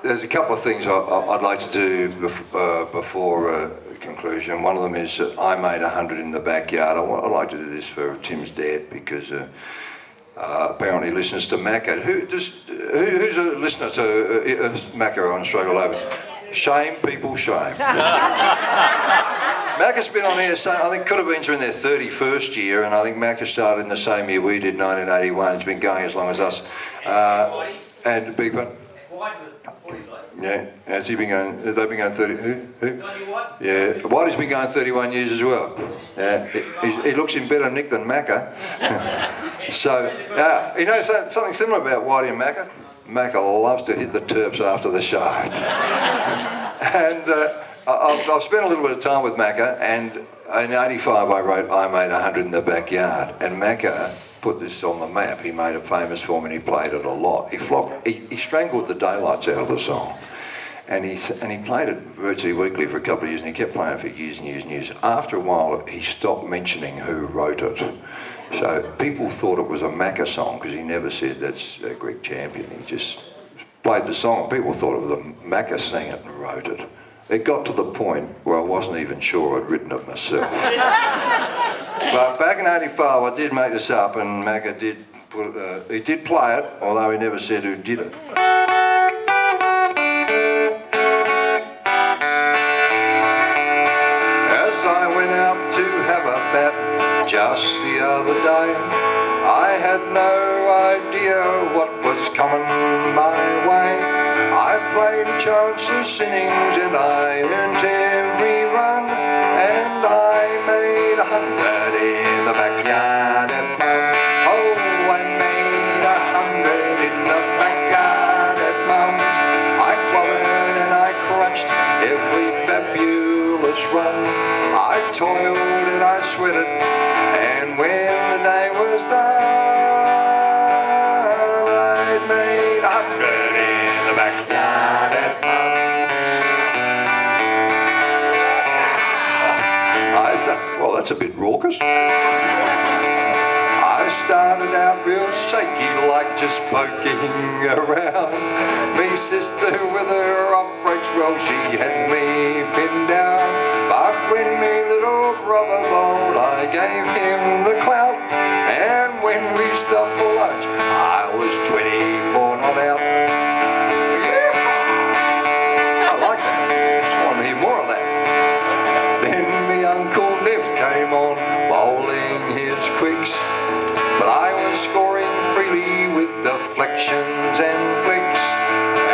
there's a couple of things I'd like to do before conclusion. One of them is that I made 100 in the backyard. I'd like to do this for Tim's dad because apparently he listens to Macca. Who's a listener to Macca on Straight All Over? Shame, people, shame. Macca's been on here, I think could have been in their 31st year, and I think Macca started in the same year we did, 1981. It's been going as long as us. And big one. Yeah, has he been going? They've been going 30. Who? Yeah, Whitey's been going 31 years as well. Yeah, he looks in better nick than Macca. So, you know something similar about Whitey and Macca? Macca loves to hit the terps after the show. And I've spent a little bit of time with Macca, and in '85 I wrote I Made 100 in the Backyard, and Macca put this on the map. He made it famous for me and he played it a lot. He strangled the daylights out of the song. And he played it virtually weekly for a couple of years, and he kept playing it for years and years and years. After a while, he stopped mentioning who wrote it. So people thought it was a Macca song because he never said that's a Greek champion. He just played the song. People thought it was a Macca sang it and wrote it. It got to the point where I wasn't even sure I'd written it myself. But back in '85, I did make this up, and Macca did put it, he did play it, although he never said who did it. As I went out to have a bat just the other day, I had no idea what was coming my way. I played chances innings and I earned every run, and I made 100 in the backyard at Mum. Oh, I made 100 in the backyard at Mum's. I clobbered and I crunched every fabulous run. I toiled and I sweated, and when the day was done, I'd made 100 in the backyard at Mum's. I said, well, that's a bit raucous. I started out real shaky, like just poking around. Me sister with her outbreaks, well, she had me pinned down. But when me little brother bowled, I gave him the clout. And when we stopped for lunch, I was 24 not out. Yeah. I like that. I want to hear more of that. Then me Uncle Neff came on, bowling his quicks. But I was scoring freely with deflections and flicks.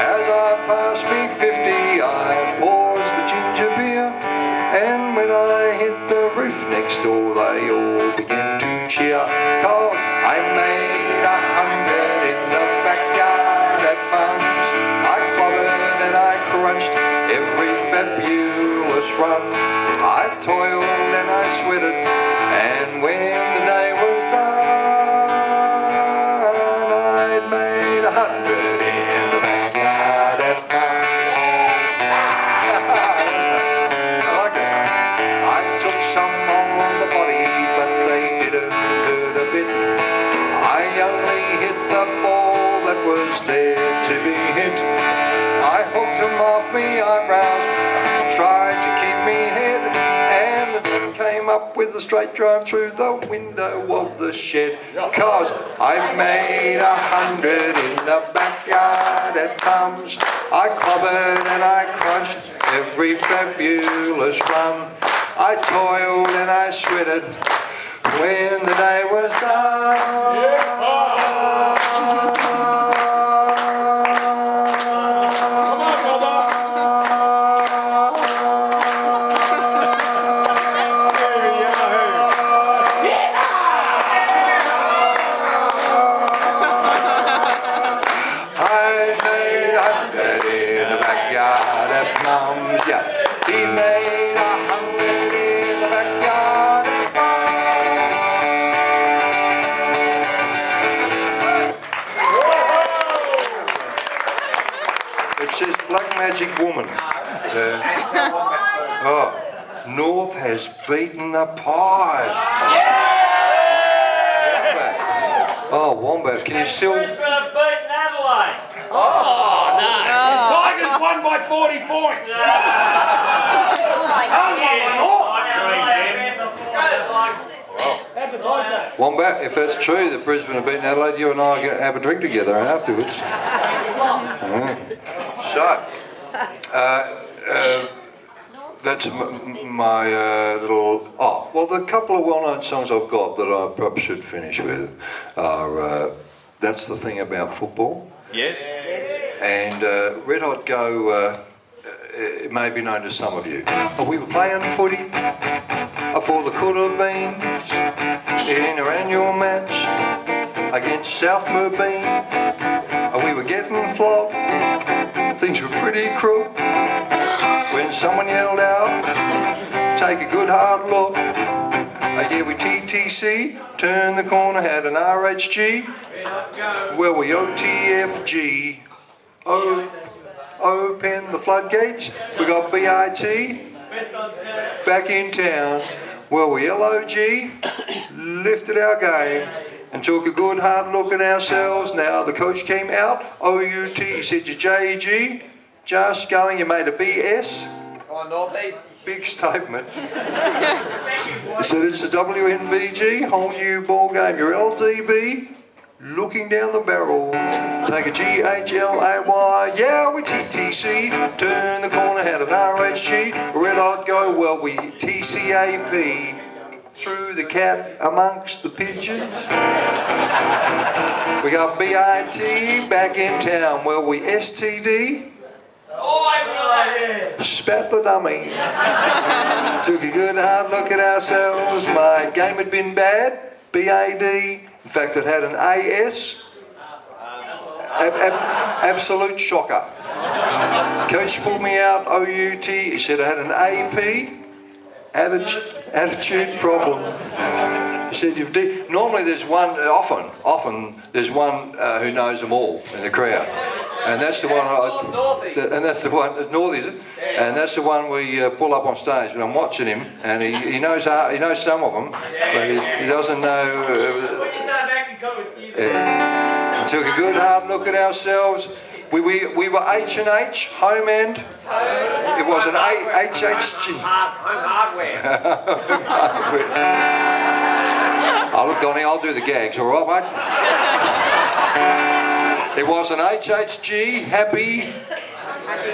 As I passed me 50, I paused for ginger beer. And when I hit the roof next door, they all began to cheer. 'Cause I made 100 in the backyard at Mum's. I clobbered and I crunched every fabulous run. I toiled and I sweated, and when the day was done, I'd made 100 in the backyard at Mum's. I like it. I took some on the body, but they didn't hurt a bit. I only hit the ball that was there to be hit. I hooked them off me eyebrows, tried to keep me head, and the thing came up with a straight drive through the window of the shed. 'Cause I made 100 in the backyard at Mum's. I clobbered and I crunched every fabulous run. I toiled and I sweated when the day was done. Magic Woman. Oh, North has beaten the Pies. Wombat. Oh, Wombat, can you still... Brisbane have beaten Adelaide. Oh, no. Tigers have 40 points. Wombat, if that's true that Brisbane have beaten Adelaide, you and I are going to have a drink together afterwards. So, that's my little... Oh, well, the couple of well-known songs I've got that I perhaps should finish with are That's the Thing About Football. Yes. And Red Hot Go, it may be known to some of you. We were playing footy for the could have been in our annual match against South Moobine. We were getting flogged, things were pretty cruel, when someone yelled out, take a good hard look. Yeah, we TTC, turned the corner, had an RHG, well we OTFG, open the floodgates, we got BIT, back in town, well we LOG, lifted our game and took a good hard look at ourselves. Now the coach came out, OUT, he said you JG, just going, you made a BS. Big statement. He said it's the WNBG, whole new ball game, your LTB, looking down the barrel, take a GHLAY, yeah we TTC, turn the corner, had an RHG, Red Hot Go, well we TCAP, threw the cat amongst the pigeons. We got BIT, back in town, well we STD, spat the dummy, took a good hard look at ourselves, my game had been bad, BAD, in fact it had an AS, absolute shocker. Coach pulled me out, OUT, he said I had an AP, attitude problem. He said normally there's one, often there's one who knows them all in the crowd. And that's the one, and that's the one, North is it? And that's the one we pull up on stage. And I'm watching him, and he knows some of them, but he doesn't know. We took a good hard look at ourselves. We were H&H, home end. It was an HHG. Home hardware. Oh, look, Donnie, I'll do the gags, all right, mate? It was an HHG, happy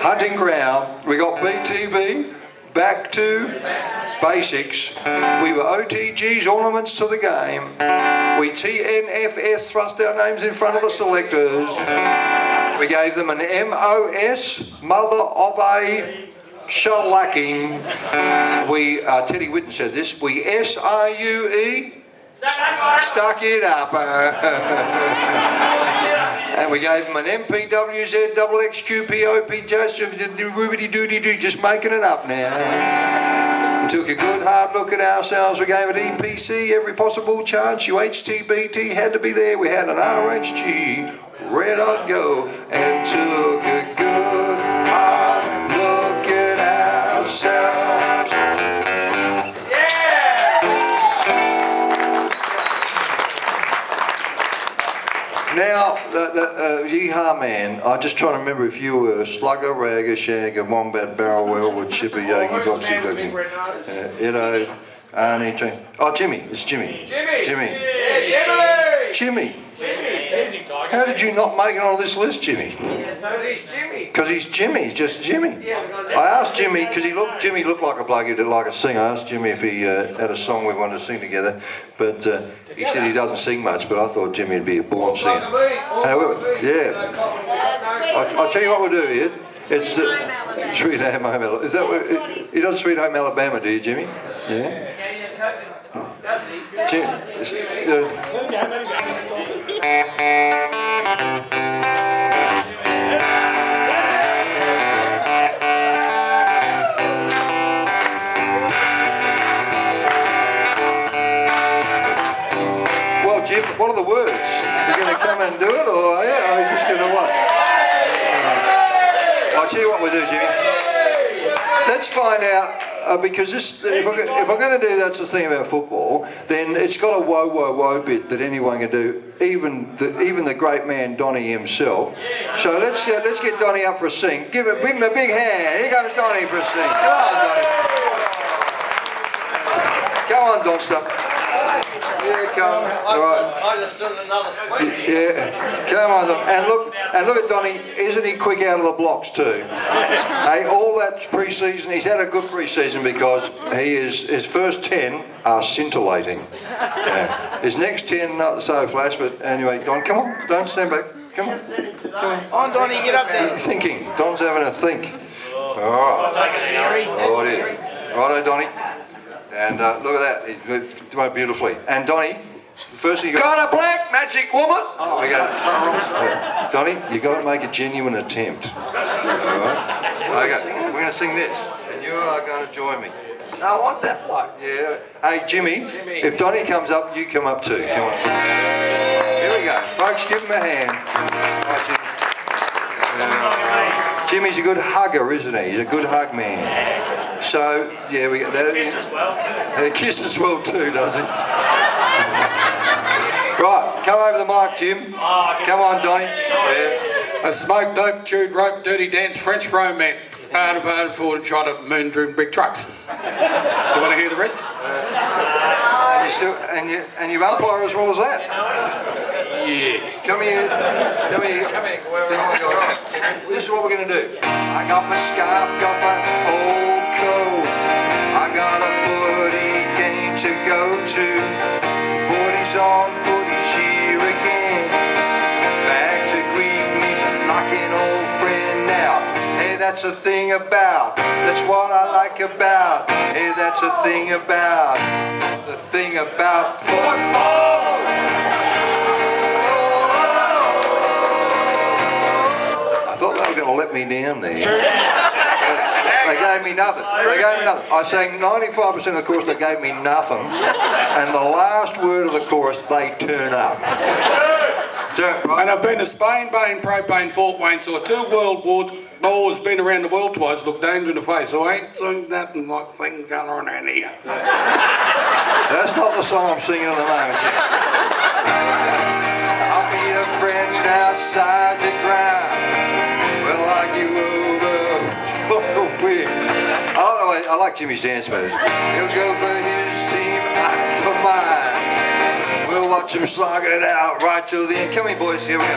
hunting ground. We got BTB, back to basics. We were OTGs, ornaments to the game. We TNFS, thrust our names in front of the selectors. We gave them an MOS, mother of a shellacking. Teddy Whitten said this, we SRUE, stuck it up. And we gave them an MPWZ, double XQPOP, just making it up now. And took a good hard look at ourselves. We gave it EPC, every possible chance. UHTBT had to be there. We had an RHG, Red Hot Go, and took a good hard look at ourselves. Now, Yeehaw Man, I'm just trying to remember if you were Slugger, Ragger, Shagger, Wombat, Barrelwell, Wood Chipper, Yogi, Boxy, Arnie, oh, Jimmy, it's Jimmy. Jimmy. Jimmy. How did you not make it on this list, Jimmy? Because he's Jimmy. Because he's Jimmy, he's just Jimmy. I asked Jimmy, because Jimmy looked like a bloke who did like a singer. I asked Jimmy if he had a song we wanted to sing together, but he said he doesn't sing much, but I thought Jimmy would be a born singer. However, yeah. I'll tell you what we'll do here. It's Sweet Home Alabama. Is that what, he does Sweet Home Alabama, do you, Jimmy? Yeah. Jimmy, well, Jim, what are the words? You're going to come and do it, or are you just going to what? I'll tell you what we'll do, Jimmy. Let's find out. Because this, if I'm going to do That's the Thing About Football, then it's got a whoa, whoa, whoa bit that anyone can do. even the great man Donnie himself. So let's get Donnie up for a sing. Give him a big hand. Here comes Donnie for a sing. Come on, Donnie. Come on, Donster. Here come. Right. I just done another speech. Yeah, come on, and look at Donnie. Isn't he quick out of the blocks too? Hey, all that pre-season, he's had a good pre-season because his first 10 are scintillating. Yeah. His next 10 not so flash, but anyway, Don, come on, don't stand back. Come on. On, Donnie, get up there. He's thinking. Don's having a think. All right. Oh, it is. Righto, Donnie. And look at that, he's doing beautifully. And Donnie, the first thing you got a black magic woman. okay. Donnie, you got to make a genuine attempt. All right. Okay, we're going to sing this, and you are going to join me. No, I want that bloke. Yeah. Hey, Jimmy, if Donnie comes up, you come up too. Come on. Here we go, folks. Give him a hand. All right, Jimmy. Jimmy's a good hugger, isn't he? He's a good hug man. So, yeah, we got that. Kiss as well. Kiss as well too, does he? Right, come over the mic, Jim. Come on, Donnie. Yeah. A smoke, dope, chewed rope, dirty dance, French romance. Hard for to try to moon through big trucks. You want to hear the rest? And you umpire as well as that? Yeah. Come here. Come here. This is what we're going to do. I got my scarf, got my old coat. I got a footy game to go to. Footy's on, footy's here again. Back to greet me like an old friend now. Hey, that's a thing about. That's what I like about. Hey, that's a thing about. The thing about football. I thought they were going to let me down there. They gave me nothing. I sang 95% of the chorus, they gave me nothing. And the last word of the chorus, they turn up. And I've been to Spain, Bain, Propane, Fort Wayne, saw 2 world wars, been around the world twice, looked danger in the face, so I ain't seen nothing like things going on around here. That's not the song I'm singing at the moment, Jim. I'll meet a friend outside the ground. We'll argue over win. I like Jimmy's dance moves. He'll go for his team, I'm for mine. We'll watch him slog it out right till the end. Come here, boys, here we go.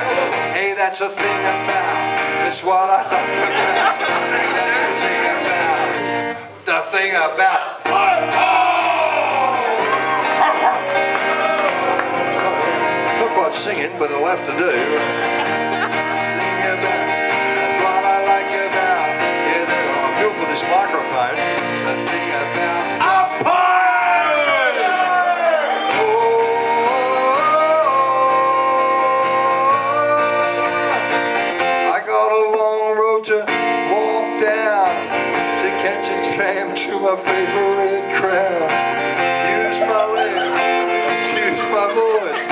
Hey, that's a thing about. That's what I like about. The thing about football. Not quite singing, but I'll have to do. That's what I like about. Yeah, I feel for this microphone. The thing about Umpires. I got a long road to walk down to catch a tram to my favorite crowd. Use my legs, use my voice,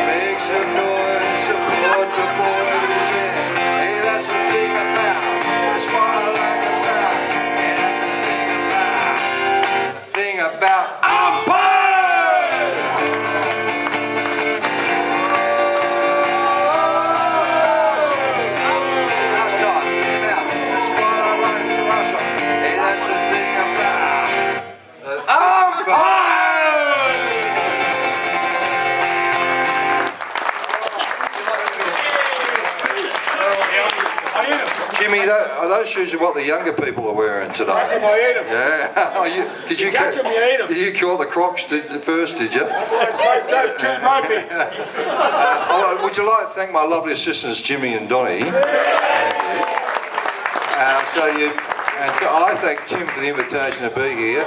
make some noise, support the boys. Yeah. Hey, that's the thing about. That's what I like about. Hey, that's the thing about Umpires. Last time, now, that's what I like to last time. Hey, that's the thing about Umpires. Jimmy, those shoes are what the younger people are wearing today. I eat them. Yeah. Did you catch them, you eat them. Did you call the Crocs first, did you? That's why I smoked dope, chewed ropey. Would you like to thank my lovely assistants, Jimmy and Donnie? Thank you. And so I thank Tim for the invitation to be here.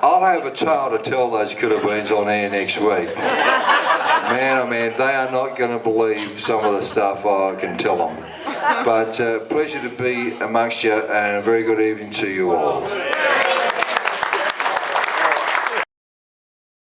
I'll have a tale to tell those coulda beens on air next week. Man, oh man, they are not going to believe some of the stuff I can tell them. But pleasure to be amongst you, and a very good evening to you all.